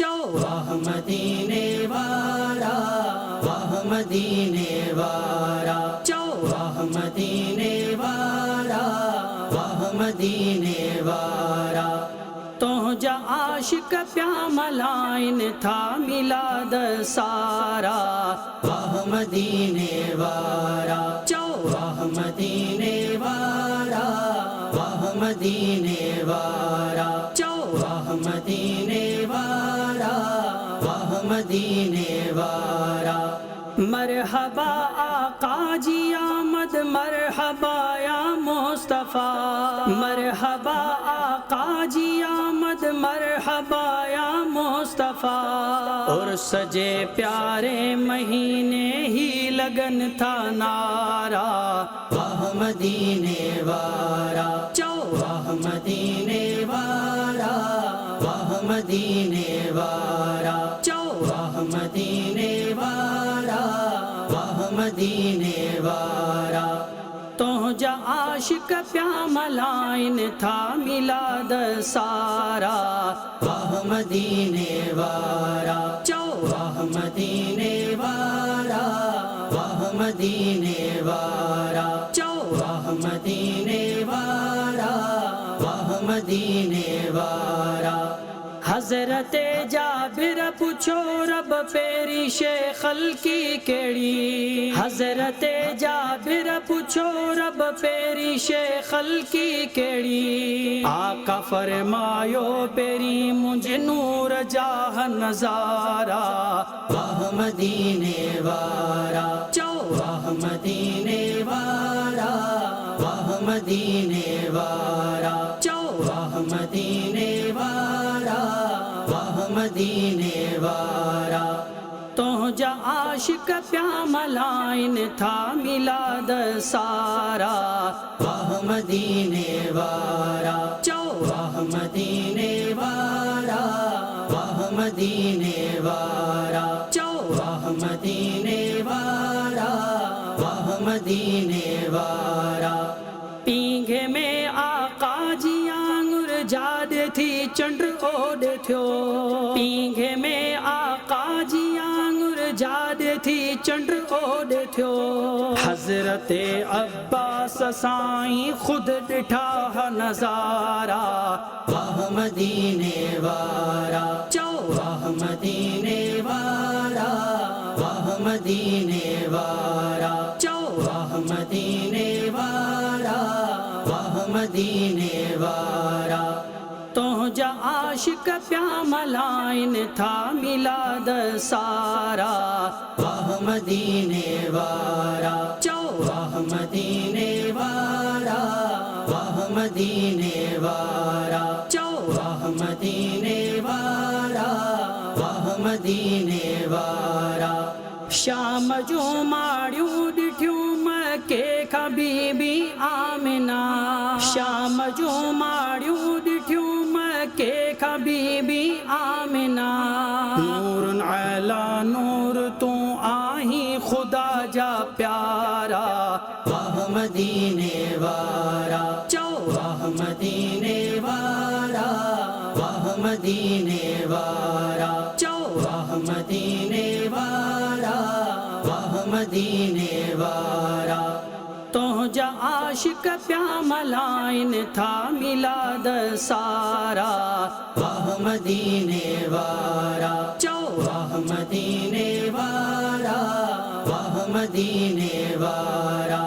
वाह मदीने वाला, वाह मदीने वाला, वाह मदीने वाला, वाह मदीने वाला। तो जा आशिक प्यामलाइन था मिलाद सारा, वाह मदीने वाला, वाह मदीने वाला, वाह मदीने वाला, वाह मदीने वाला, वाह मदीने वाला। मरहबा आका जी आमद, मरहबा या मुस्तफ़ा, मरहबा आका जी आमद, मरहबा या मुस्तफ़ा। और सजे प्यारे महीने ही लगन था नारा, वाह मदीने वाला, वाह मदीने वाला, वाह मदीने वाला, वाह मदीने वाला, वाह मदीने वाला। तो जा आशिक प्यामलाइन था मिलाद सारा, वाह मदीने वाला, वाह मदीने वाला, वाह मदीने वाला, वाह मदीने वाला, वाह मदीने वाला। हज़रते जाबिर पूछो रब पेरी शेखल की केड़ी, हज़रते जाबिर पूछो रब पेरी शेखल की केड़ी। आका फरमायो पेरी मुझे नूर जाह नजारा, वाह मदीने वाला, वाह मदीने वाला, वाह मदीने वाला, वाह मदीने वाला, वाह मदीने वाला। तो जा आशिक प्यामलाइन था मिलाद सारा, वाह मदीने वाला, वाह मदीने वाला, वाह मदीने वाला, वाह मदीने वाला, वाह मदीने वाला। पींघे में आका जी आंगुर जाद थी चंड ओड थो, पींघे में आका जी आंगुर जाद थी चंड ओड थो। हज़रते अब्बास साईं खुद ॾिठा नज़ारा, वाह मदीने वाला, वाह मदीने वाला, वाह मदीने वाला, वाह मदीने वाला, वाह मदीने वाला। तो जा आशिक प्यामलाइन था मिलाद सारा, वाह मदीने वाला, वाह मदीने वाला, वाह मदीने वाला, वाह मदीने वाला, वाह मदीने वाला। शाम जो माड़ियूं ॾिठियूं मके खां बीबी आमिना, शाम जो माड़ियूं ॾिठियूं मके खां बीबी आमिना। नूर अला नूर तू आही खुदा जा प्यारा, वाह मदीने वाला, वाह मदीने वाला, वाह मदीने वाला, वाह मदीने वाला, वाह मदीने वाला। तो जा आशिक प्यामलाइन था मिलाद सारा, वाह मदीने वाला, वाह मदीने वाला, वाह मदीने वाला,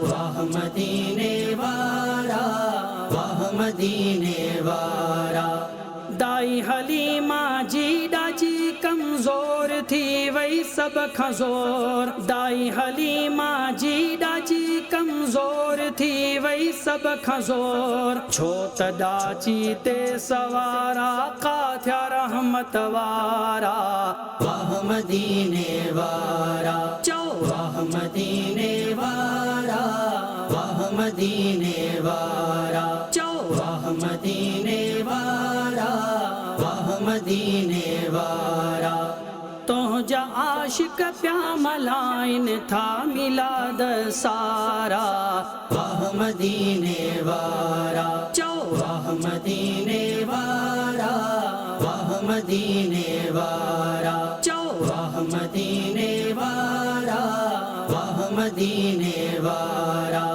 वाह मदीने वाला, वाह मदीने वाला। दाई हलीमा जी ॾाजी कमज़ोर थी वई सब खां ज़ोर, दाई हलीमा जी ॾाजी कमज़ोर थी वई सब खां ज़ोर। छो त ॾाजी ते सवारा का थिया रहमत वारा, वाह मदीने वाला, वाह मदीने वाला, वाह मदीने वाला, वाह मदीने वाला, वाह मदीने वाला। तो जा आशिक प्यामलाइन था मिलाद सारा, वाह मदीने वाला, वाह मदीने वाला, वाह मदीने वारा चो वाह मदीने वारा वाह मदीने वारा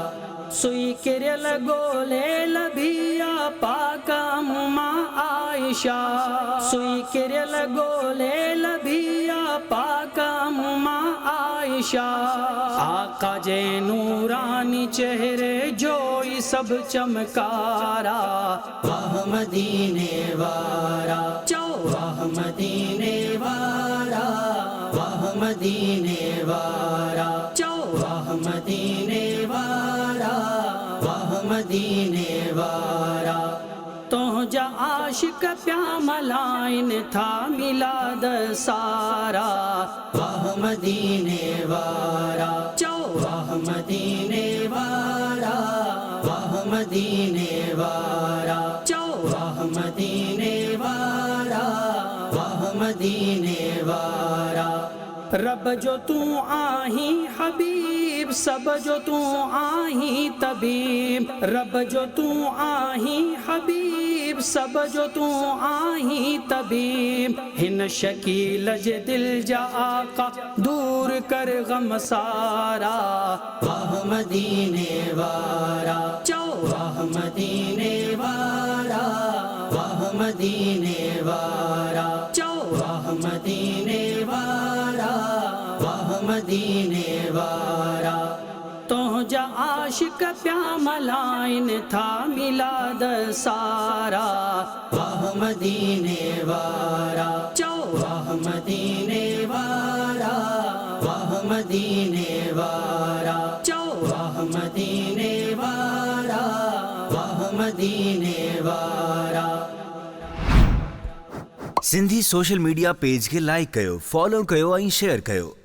सुई किरल गोले लबिया पाका मुमा आयशा सुई किरल गोले लबिया पाका मुमा आयशा आका जे नूरानी चेहरे जोई सब चमकारा वाह मदीने वारा चो वाह मदीने वारा वाह मदीने वारा चो वाह मदीने वारा वाह मदीने वारा तो जा आशिक प्यामलाइन था मिलाद सारा वाह मदीने वारा चो वाह मदीने वारा वाह मदीने वारा चो वाह मदीने वारा वाह मदीने वारा रब जो तू आही हबीब सब जो तू आही तबीब रब जो तू आही हबीब सब जो तू आही तबीब हिन शकील जे दिल जा आका दूर कर गम सारा वाह मदीने वारा चो वाह मदीने वारा वाह मदीने वारा चो वाह मदीने वारा वाह मदीने वारा तो जा आशिक प्यामलाइन था मिलाद सारा वाह मदीने वारा चो वाह मदीने वारा वाह मदीने वारा चो वाह मदीने वारा वाह मदीने वारा सिंधी सोशल मीडिया पेज के लाइक कयो, फॉलो कयो ऐं शेयर कयो।